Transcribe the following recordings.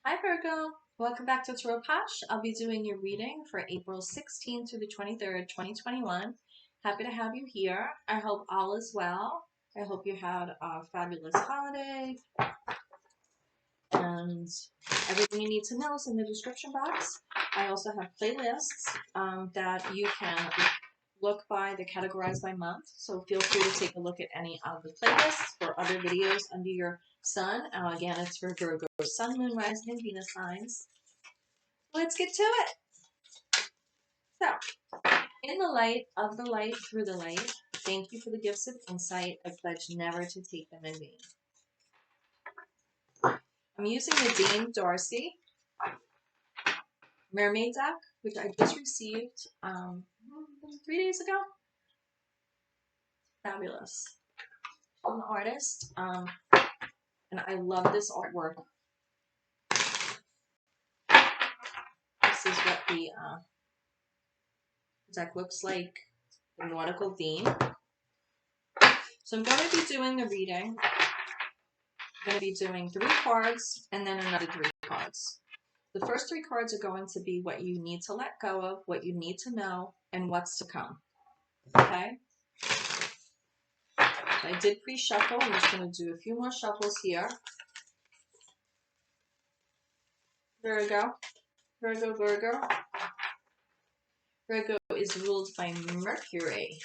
Hi Virgo, welcome back to TAROTPOSH. I'll be doing your reading for April 16th through the 23rd, 2021. Happy to have you here. I hope all is well. I hope you had a fabulous holiday and everything you need to know is in the description box. I also have playlists that you can look by, they're categorized by month, so feel free to take a look at any of the playlists or other videos under your sun. Again, it's for Virgo, Sun, Moon, Rising, and Venus signs. Let's get to it. So, in the light of the light, through the light, thank you for the gifts of insight. I pledge never to take them in vain. I'm using the Dame Darcy Mermaid deck, which I just received 3 days ago. Fabulous. I'm an artist, and I love this artwork. This is what the deck looks like, the nautical theme. So I'm going to be doing the reading. I'm going to be doing 3 cards and then another 3 cards. The first 3 cards are going to be what you need to let go of, what you need to know, and what's to come. Okay? I did pre-shuffle. I'm just going to do a few more shuffles here. Virgo. Virgo, Virgo. Virgo is ruled by Mercury.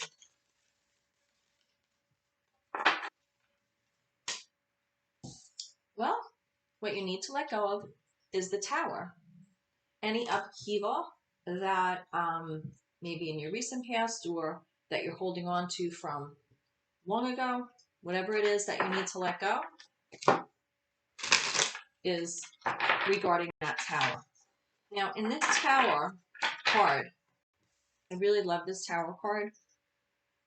Well, what you need to let go of is the Tower. Any upheaval that maybe in your recent past or that you're holding on to from long ago, whatever it is that you need to let go, is regarding that Tower. Now, in this Tower card, I really love this Tower card.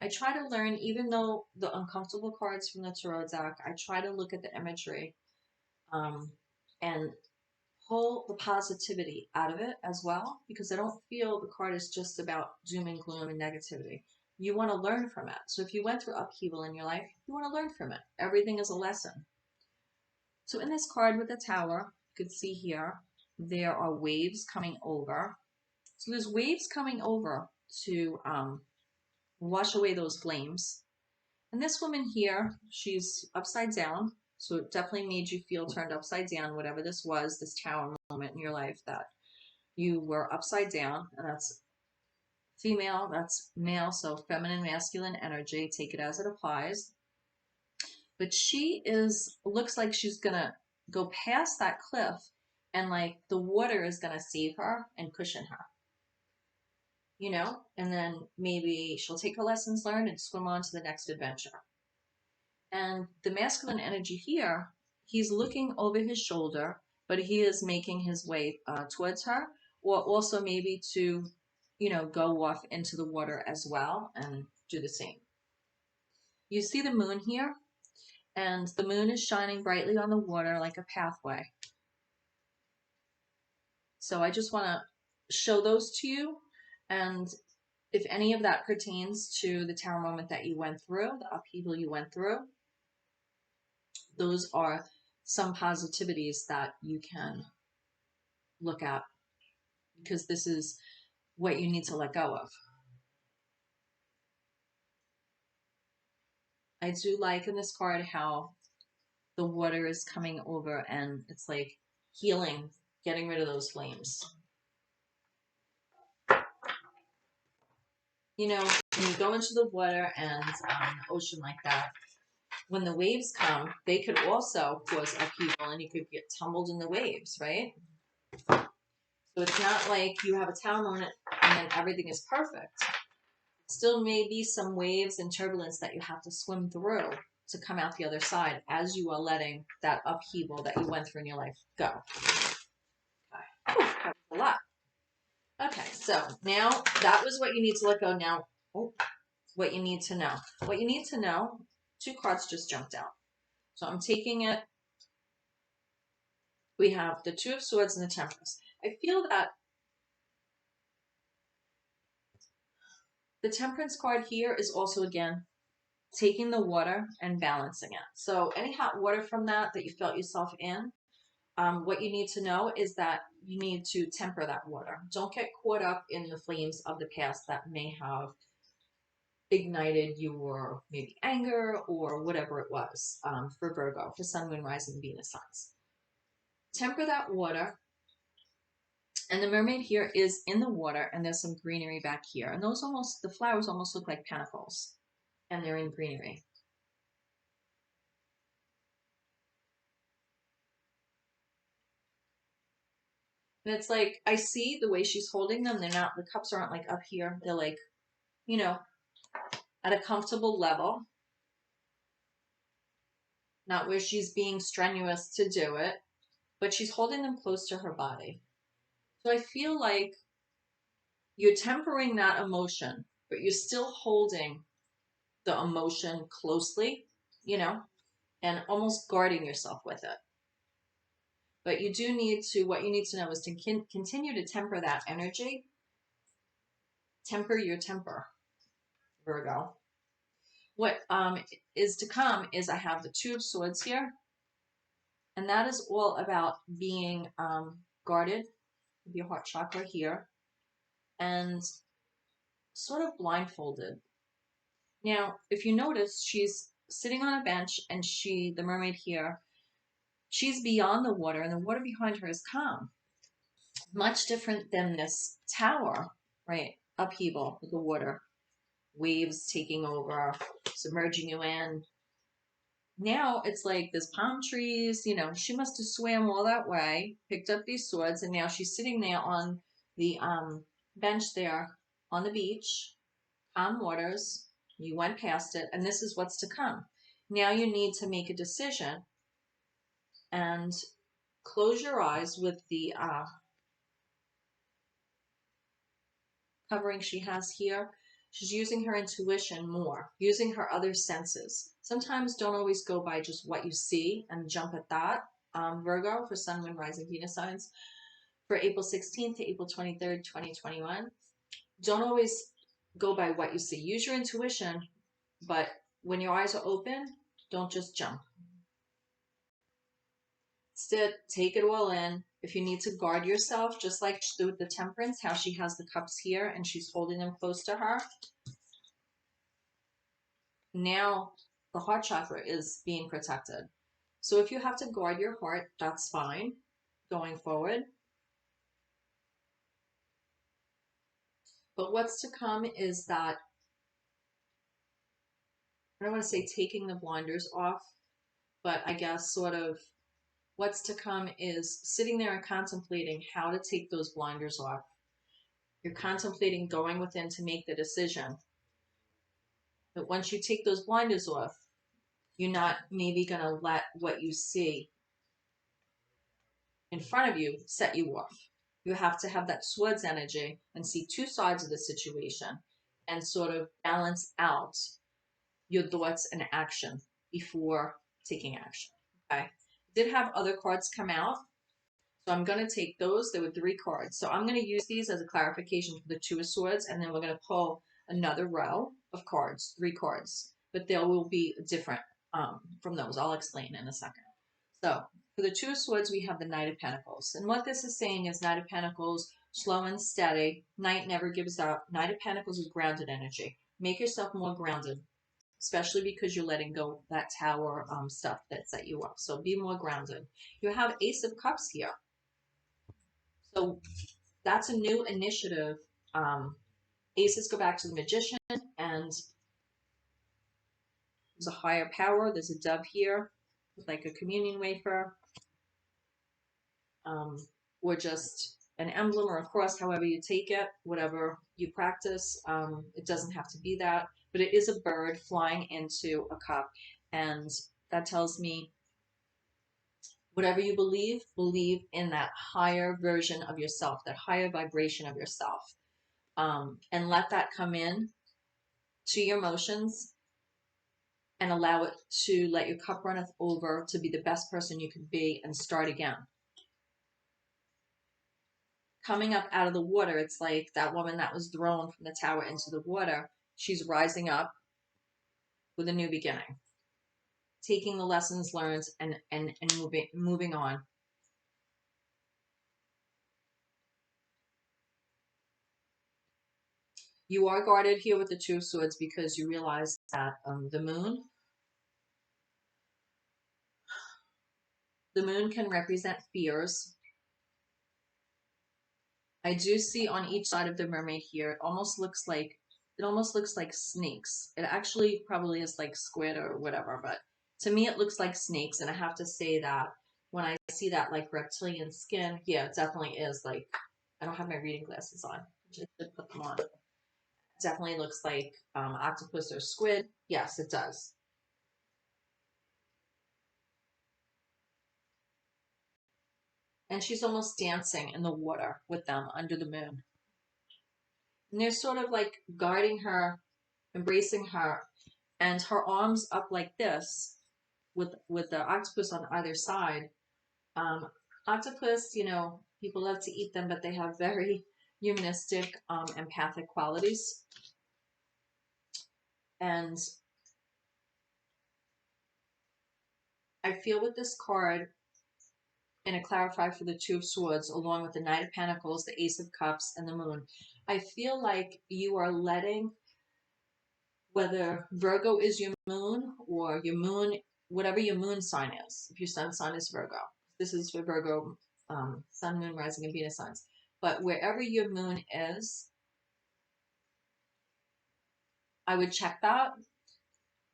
I try to learn, even though the uncomfortable cards from the Tarot deck, I try to look at the imagery and pull the positivity out of it as well, because I don't feel the card is just about doom and gloom and negativity. You want to learn from it. So if you went through upheaval in your life, you want to learn from it. Everything is a lesson. So in this card with the Tower, you can see here, there are waves coming over. So there's waves coming over to wash away those flames. And this woman here, she's upside down. So it definitely made you feel turned upside down, whatever this was, this Tower moment in your life that you were upside down. And that's female, that's male, so feminine, masculine energy. Take it as it applies. But she looks like she's gonna go past that cliff and like the water is gonna save her and cushion her. You know, and then maybe she'll take her lessons learned and swim on to the next adventure. And the masculine energy here, he's looking over his shoulder, but he is making his way towards her, or also maybe to, you know, go off into the water as well and do the same. You see the moon here, and the moon is shining brightly on the water like a pathway. So I just want to show those to you, and if any of that pertains to the Tower moment that you went through, the upheaval you went through, those are some positivities that you can look at, because this is what you need to let go of. I do like in this card how the water is coming over and it's like healing, getting rid of those flames. You know, when you go into the water and ocean like that, when the waves come, they could also cause upheaval and you could get tumbled in the waves, right? So it's not like you have a Tower moment and then everything is perfect. Still may be some waves and turbulence that you have to swim through to come out the other side as you are letting that upheaval that you went through in your life go. Okay. Ooh, that was a lot. Okay, so now that was what you need to let go. Now, what you need to know. What you need to know, 2 cards just jumped out. So I'm taking it. We have the 2 of Swords and the Temperance. I feel that the Temperance card here is also, again, taking the water and balancing it. So any hot water from that you felt yourself in, what you need to know is that you need to temper that water. Don't get caught up in the flames of the past that may have ignited your maybe anger or whatever it was, for Virgo, for Sun, Moon, Rising, Venus signs. Temper that water. And the mermaid here is in the water, and there's some greenery back here. And those almost, the flowers almost look like pentacles, and they're in greenery. And it's like, I see the way she's holding them. They're not, the cups aren't like up here. They're like, you know, at a comfortable level. Not where she's being strenuous to do it, but she's holding them close to her body. So I feel like you're tempering that emotion, but you're still holding the emotion closely, you know, and almost guarding yourself with it. But you do need to, what you need to know is to continue to temper that energy. Temper your temper, Virgo. What is to come is I have the Two of Swords here. And that is all about being guarded with your heart chakra here and sort of blindfolded. Now, if you notice, she's sitting on a bench and the mermaid here, she's beyond the water and the water behind her is calm. Much different than this tower, right? Upheaval with the water, waves taking over, submerging you in. Now it's like there's palm trees, you know, she must have swam all that way, picked up these swords, and now she's sitting there on the bench there on the beach, calm waters. You went past it, and this is what's to come. Now you need to make a decision and close your eyes with the covering she has here. She's using her intuition more, using her other senses. Sometimes don't always go by just what you see and jump at that. Virgo, for Sun, Moon, Rising, Venus signs, for April 16th to April 23rd, 2021. Don't always go by what you see. Use your intuition, but when your eyes are open, don't just jump. Instead, take it all in. If you need to guard yourself, just like with the Temperance, how she has the cups here and she's holding them close to her. Now the heart chakra is being protected. So if you have to guard your heart, that's fine going forward. But what's to come is that, I don't want to say taking the blinders off, but I guess sort of what's to come is sitting there and contemplating how to take those blinders off. You're contemplating going within to make the decision. But once you take those blinders off, you're not maybe going to let what you see in front of you set you off. You have to have that swords energy and see two sides of the situation and sort of balance out your thoughts and action before taking action. Okay. I did have other cards come out. So I'm going to take those. There were 3 cards. So I'm going to use these as a clarification for the Two of Swords, and then we're going to pull another row of cards, 3 cards. But they will be different from those. I'll explain in a second. So for the Two of Swords, we have the Knight of Pentacles. And what this is saying is Knight of Pentacles, slow and steady. Knight never gives up. Knight of Pentacles is grounded energy. Make yourself more grounded, especially because you're letting go of that tower stuff that set you up. So be more grounded. You have Ace of Cups here. So that's a new initiative. Aces go back to the Magician, and there's a higher power. There's a dove here with like a communion wafer, or just an emblem or a cross, however you take it, whatever you practice. It doesn't have to be that, but it is a bird flying into a cup, and that tells me whatever you believe, believe in that higher version of yourself, that higher vibration of yourself. And let that come in to your emotions and allow it to let your cup runneth over to be the best person you could be and start again. Coming up out of the water, it's like that woman that was thrown from the tower into the water. She's rising up with a new beginning, taking the lessons learned and moving on. You are guarded here with the Two of Swords because you realize that the moon can represent fears. I do see on each side of the mermaid here, it almost looks like snakes. It actually probably is like squid or whatever, but to me it looks like snakes. And I have to say that when I see that like reptilian skin, yeah, it definitely is like, I don't have my reading glasses on. I should put them on. It definitely looks like octopus or squid. Yes, it does. And she's almost dancing in the water with them under the moon. And they're sort of like guarding her, embracing her, and her arms up like this with the octopus on either side. Octopus, you know, people love to eat them, but they have very humanistic, empathic qualities. And I feel with this card, and it clarified for the Two of Swords, along with the Knight of Pentacles, the Ace of Cups, and the Moon. I feel like you are letting, whether Virgo is your moon or your moon, whatever your moon sign is, if your sun sign is Virgo. This is for Virgo, sun, moon, rising, and Venus signs. But wherever your moon is, I would check that,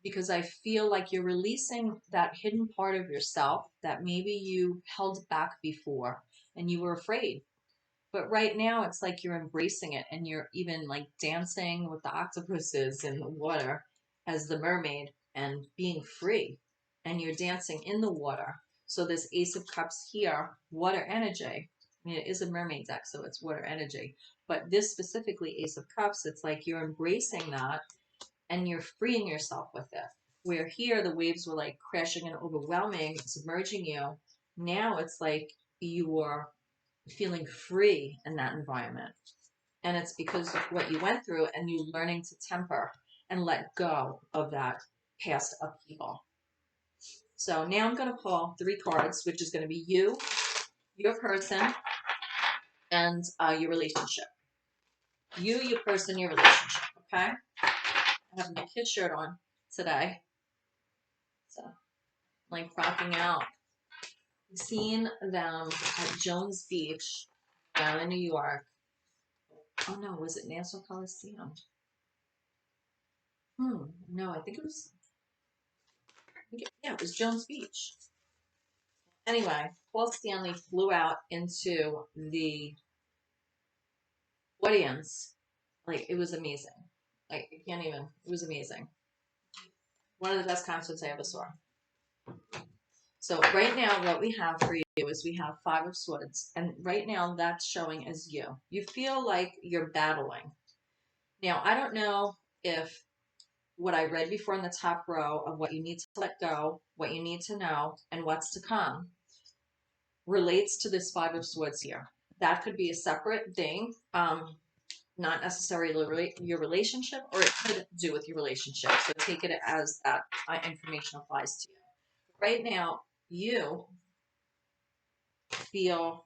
because I feel like you're releasing that hidden part of yourself that maybe you held back before and you were afraid. But right now, it's like you're embracing it, and you're even like dancing with the octopuses in the water as the mermaid and being free. And you're dancing in the water. So this Ace of Cups here, water energy. I mean, it is a mermaid deck, so it's water energy. But this specifically, Ace of Cups, it's like you're embracing that and you're freeing yourself with it. Where here, the waves were like crashing and overwhelming, submerging you. Now it's like you are feeling free in that environment. And it's because of what you went through and you learning to temper and let go of that past upheaval. So now I'm going to pull 3 cards, which is going to be you, your person, and your relationship. You, your person, your relationship. Okay? I have my kid shirt on today. So, like rocking out. I've seen them at Jones Beach down in New York. Oh no, was it Nassau Coliseum? No, I think it was, yeah, it was Jones Beach. Anyway, Paul Stanley flew out into the audience. Like, it was amazing. Like, I can't even, it was amazing. One of the best concerts I ever saw. So right now, what we have for you is we have 5 of Swords. And right now, that's showing as you. You feel like you're battling. Now, I don't know if what I read before in the top row of what you need to let go, what you need to know, and what's to come relates to this 5 of Swords here. That could be a separate thing, not necessarily your relationship, or it could do with your relationship. So take it as that information applies to you. Right now, you feel,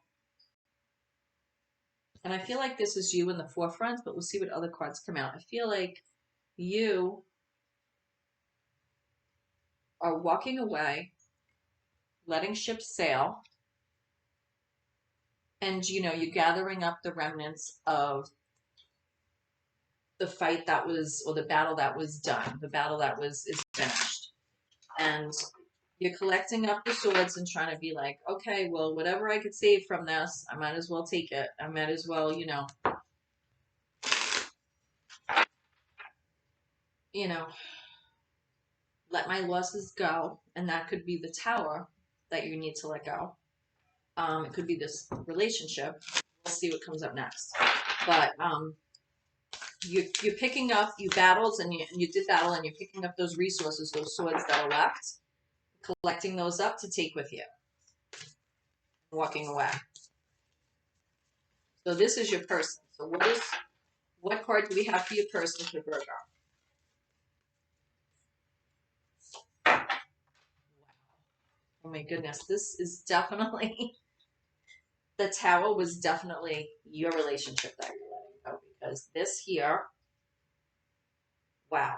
and I feel like this is you in the forefront, but we'll see what other cards come out. I feel like you are walking away, letting ships sail, and you know, you're gathering up the remnants of the fight that was, or the battle that was done, the battle that is finished. And you're collecting up the swords and trying to be like, okay, well, whatever I could save from this, I might as well take it. I might as well, you know, let my losses go. And that could be the tower that you need to let go. It could be this relationship. We'll see what comes up next. But you're picking up, you battled and you did battle, and you're picking up those resources, those swords that are left, collecting those up to take with you, walking away. So this is your person. So what card do we have for your person for Virgo? Wow. Oh my goodness, this is definitely, the Tower was definitely your relationship that you're letting go, because this here wow,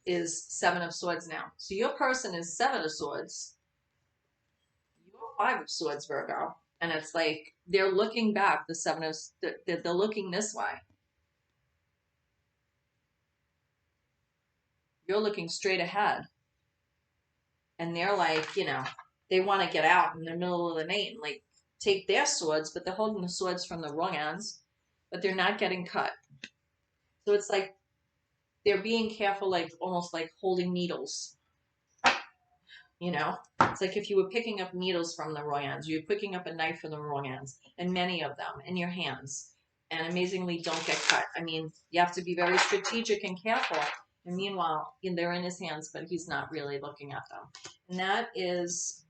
is Seven of Swords now. So your person is Seven of Swords. You're Five of Swords, Virgo. And it's like they're looking back, the Seven of, they're looking this way. You're looking straight ahead. And they're like, you know, they want to get out in the middle of the night and like take their swords, but they're holding the swords from the wrong ends, but they're not getting cut. So it's like they're being careful, like almost like holding needles. You know, it's like if you were picking up needles from the wrong ends, you're picking up a knife from the wrong ends, and many of them in your hands, and amazingly don't get cut. I mean, you have to be very strategic and careful. And meanwhile, they're in his hands, but he's not really looking at them. And that is,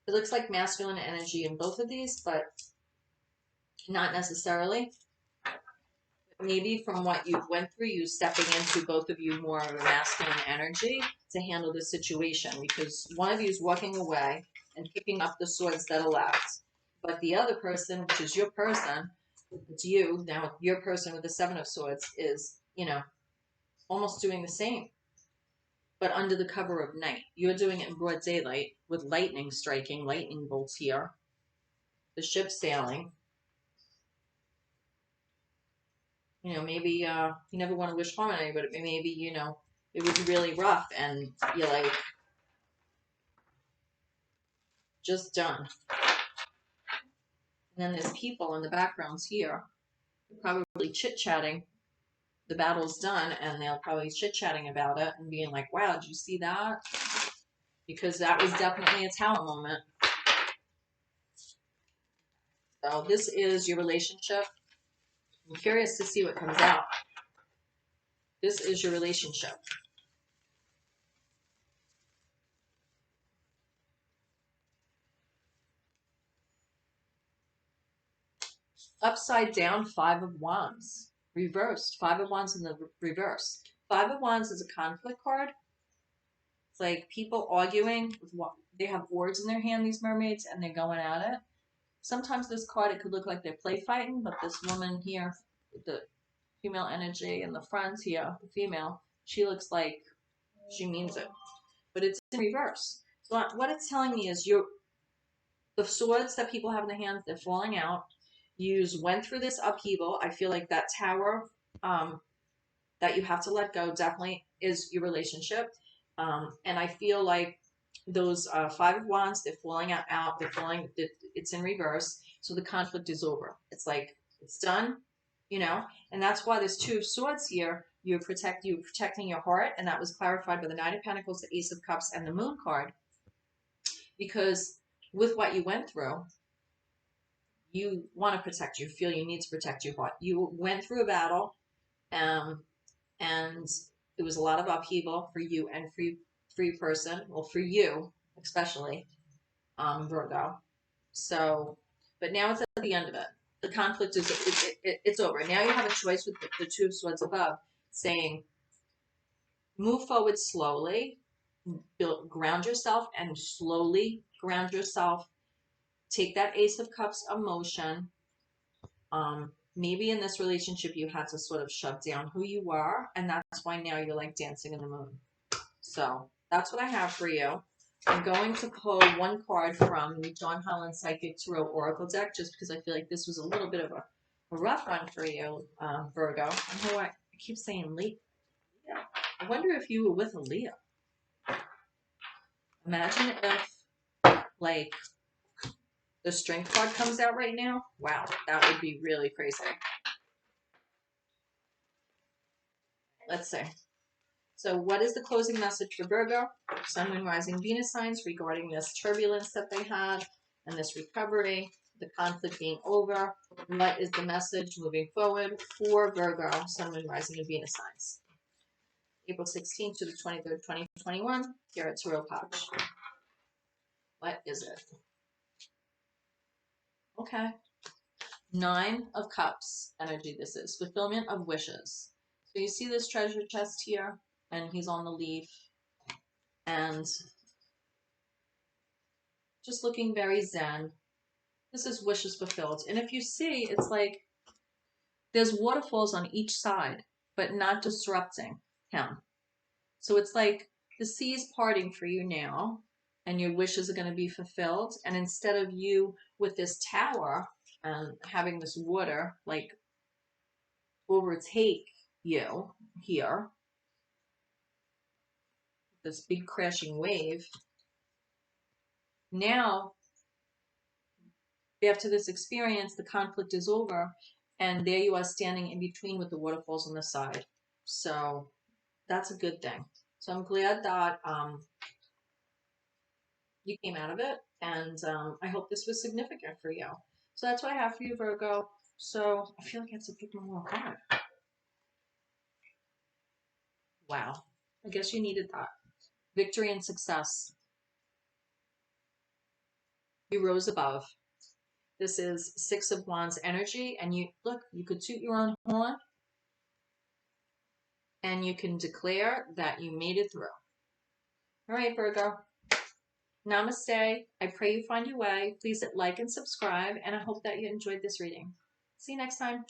it looks like masculine energy in both of these, but not necessarily. Maybe from what you went through, you stepping into, both of you, more of a masculine energy to handle the situation, because one of you is walking away and picking up the swords that are left, but the other person, which is your person, it's you now, your person with the Seven of Swords is, you know, almost doing the same, but under the cover of night. You're doing it in broad daylight with lightning striking, lightning bolts here, the ship sailing. You know, maybe you never want to wish harm on anybody, but maybe, you know, it would be really rough and you're like, just done. And then there's people in the backgrounds here, probably chit-chatting. The battle's done, and they'll probably chit-chatting about it and being like, wow, did you see that? Because that was definitely a tower moment. So this is your relationship. I'm curious to see what comes out. This is your relationship. Upside down, Five of Wands. Reversed. Five of Wands in the reverse. Five of Wands is a conflict card. It's like people arguing with what they have words in their hand, these mermaids, and they're going at it. Sometimes this card, it could look like they're play fighting, but this woman here, the female energy in the front here, the female, she looks like she means it. But it's in reverse. So what it's telling me is the swords that people have in their hands, they're falling out. You went through this upheaval. I feel like that tower that you have to let go definitely is your relationship. And I feel like those Five of Wands, they're falling out. They're falling. It's in reverse. So the conflict is over. It's like it's done, you know. And that's why there's Two of Swords here. You're protecting your heart, and that was clarified by the Nine of Pentacles, the Ace of Cups, and the Moon card. Because with what you went through, you want to protect. You feel you need to protect your heart. You went through a battle, and it was a lot of upheaval for you and for your person. Well, for you especially, Virgo. So, but now it's at the end of it. The conflict is it's over. Now you have a choice with the Two of Swords above, saying, move forward slowly, ground yourself, and slowly ground yourself. Take that Ace of Cups emotion. Maybe in this relationship you had to sort of shut down who you were, and that's why now you're like dancing in the moon. So that's what I have for you. I'm going to pull one card from the John Holland Psychic Tarot Oracle deck, just because I feel like this was a little bit of a rough one for you, Virgo. I know I keep saying Leo. I wonder if you were with a Leo. Imagine if, like, the Strength card comes out right now. Wow, that would be really crazy. Let's see. So what is the closing message for Virgo, Sun, Moon, Rising, Venus signs regarding this turbulence that they had and this recovery, the conflict being over? What is the message moving forward for Virgo, Sun, Moon, Rising, and Venus signs? April 16th to the 23rd, 2021, here at TAROTPOSH. What is it? Okay. Nine of Cups energy this is. Fulfillment of wishes. So you see this treasure chest here, and he's on the leaf, and just looking very zen. This is wishes fulfilled. And if you see, it's like there's waterfalls on each side, but not disrupting him. So it's like the sea is parting for you now, and your wishes are going to be fulfilled. And instead of you with this tower and having this water like overtake you here, this big crashing wave, now after this experience, the conflict is over, and there you are standing in between with the waterfalls on the side. So that's a good thing. So I'm glad that you came out of it, and I hope this was significant for you. So that's what I have for you, Virgo. So I feel like I have to pick one more card. Wow. I guess you needed that. Victory and success. You rose above. This is Six of Wands energy, and you look, you could toot your own horn, and you can declare that you made it through. All right, Virgo. Namaste. I pray you find your way. Please hit like and subscribe, and I hope that you enjoyed this reading. See you next time.